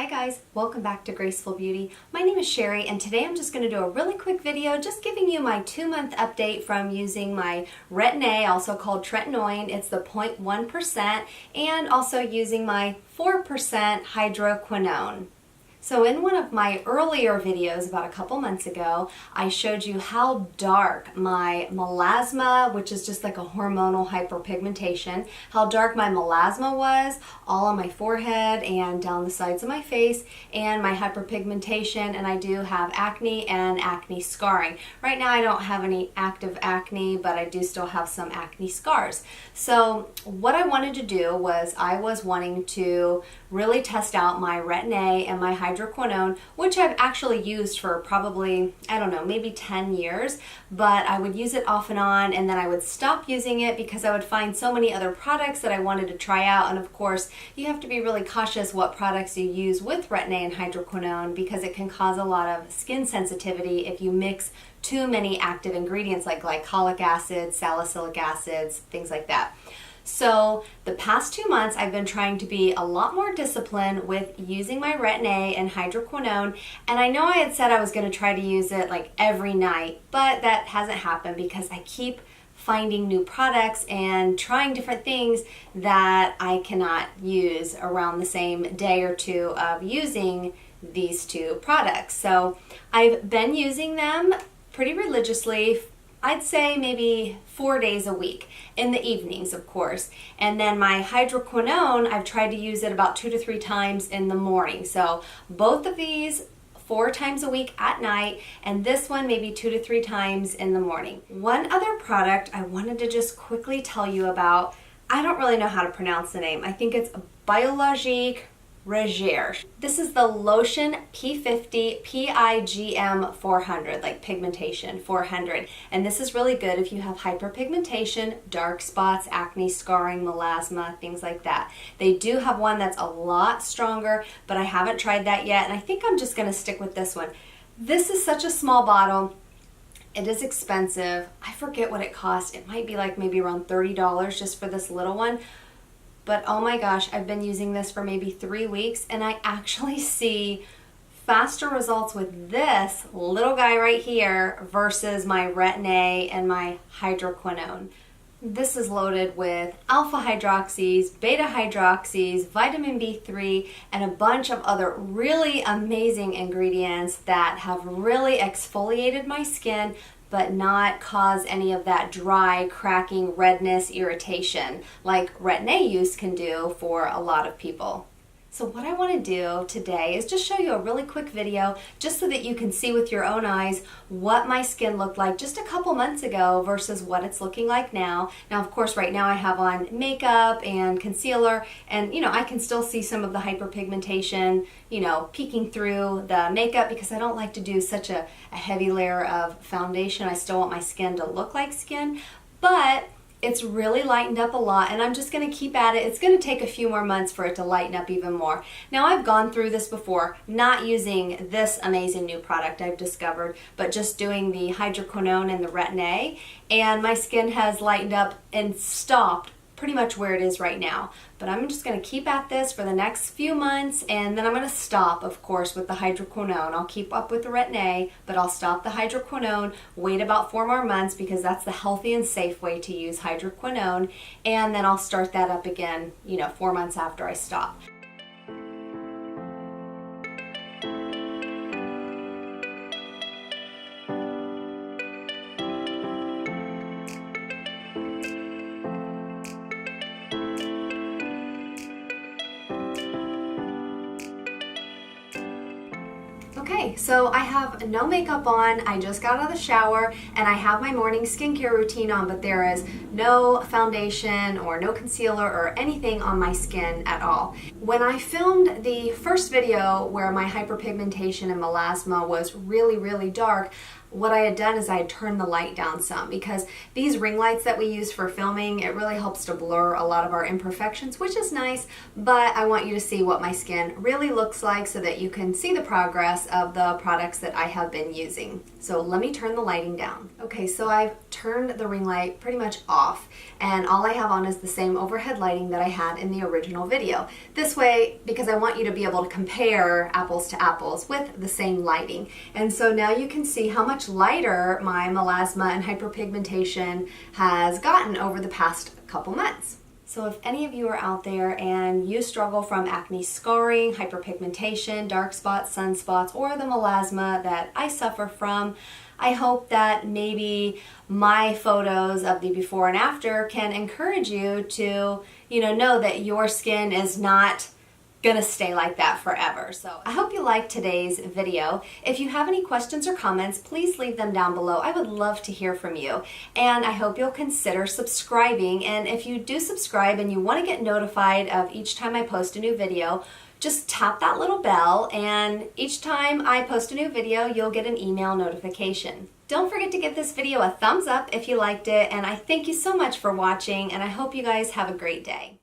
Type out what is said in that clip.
Hi guys, welcome back to Graceful Beauty. My name is Sherry and today I'm just going to do a really quick video just giving you my 2-month update from using my Retin-A, also called tretinoin. It's the 0.1%, and also using my 4% hydroquinone. So in one of my earlier videos about a couple months ago, I showed you how dark my melasma, which is just like a hormonal hyperpigmentation, how dark my melasma was, all on my forehead and down the sides of my face, and my hyperpigmentation, and I do have acne and acne scarring. Right now I don't have any active acne, but I do still have some acne scars. So what I wanted to do was I was wanting to really test out my Retin-A and my hydroquinone, which I've actually used for probably, I don't know, maybe 10 years, but I would use it off and on, and then I would stop using it because I would find so many other products that I wanted to try out. And of course, you have to be really cautious what products you use with Retin-A and hydroquinone because it can cause a lot of skin sensitivity if you mix too many active ingredients like glycolic acid, salicylic acids, things like that. So the past 2 months I've been trying to be a lot more disciplined with using my Retin-A and hydroquinone, and I know I had said I was going to try to use it like every night, but that hasn't happened because I keep finding new products and trying different things that I cannot use around the same day or two of using these two products. So I've been using them pretty religiously. I'd say maybe 4 days a week, in the evenings, of course. And then my hydroquinone, I've tried to use it about 2 to 3 times in the morning. So both of these 4 times a week at night, and this one maybe 2 to 3 times in the morning. One other product I wanted to just quickly tell you about, I don't really know how to pronounce the name. I think it's Biologique Recherche. This is the lotion P50 PIGM400, like pigmentation 400, and this is really good if you have hyperpigmentation, dark spots, acne, scarring, melasma, things like that. They do have one that's a lot stronger, but I haven't tried that yet, and I think I'm just going to stick with this one. This is such a small bottle. It is expensive. I forget what it cost. It might be like maybe around $30 just for this little one. But oh my gosh, I've been using this for maybe 3 weeks, and I actually see faster results with this little guy right here versus my Retin-A and my hydroquinone. This is loaded with alpha hydroxys, beta hydroxys, vitamin B3, and a bunch of other really amazing ingredients that have really exfoliated my skin but not cause any of that dry, cracking, redness, irritation like Retin-A use can do for a lot of people. So what I want to do today is just show you a really quick video just so that you can see with your own eyes what my skin looked like just a couple months ago versus what it's looking like now. Now, of course, right now I have on makeup and concealer, and I can still see some of the hyperpigmentation, peeking through the makeup because I don't like to do such a heavy layer of foundation. I still want my skin to look like skin, but it's really lightened up a lot, and I'm just going to keep at it. It's going to take a few more months for it to lighten up even more. Now, I've gone through this before, not using this amazing new product I've discovered, but just doing the hydroquinone and the Retin-A, and my skin has lightened up and stopped pretty much where it is right now. But I'm just going to keep at this for the next few months, and then I'm going to stop, of course, with the hydroquinone. I'll keep up with the Retin-A, but I'll stop the hydroquinone, wait about 4 more months because that's the healthy and safe way to use hydroquinone, and then I'll start that up again, 4 months after I stop. Okay, so I have no makeup on, I just got out of the shower, and I have my morning skincare routine on, but there is no foundation or no concealer or anything on my skin at all. When I filmed the first video where my hyperpigmentation and melasma was really, really dark, what I had done is I had turned the light down some, because these ring lights that we use for filming, it really helps to blur a lot of our imperfections, which is nice, but I want you to see what my skin really looks like so that you can see the progress of the products that I have been using. So let me turn the lighting down. Okay, so I've turned the ring light pretty much off, and all I have on is the same overhead lighting that I had in the original video. This way, because I want you to be able to compare apples to apples with the same lighting. And so now you can see how much lighter my melasma and hyperpigmentation has gotten over the past couple months. So if any of you are out there and you struggle from acne scarring, hyperpigmentation, dark spots, sunspots, or the melasma that I suffer from, I hope that maybe my photos of the before and after can encourage you to, know that your skin is not gonna stay like that forever. So I hope you liked today's video. If you have any questions or comments, please leave them down below. I would love to hear from you. And I hope you'll consider subscribing. And if you do subscribe and you want to get notified of each time I post a new video, just tap that little bell, and each time I post a new video, you'll get an email notification. Don't forget to give this video a thumbs up if you liked it, and I thank you so much for watching, and I hope you guys have a great day.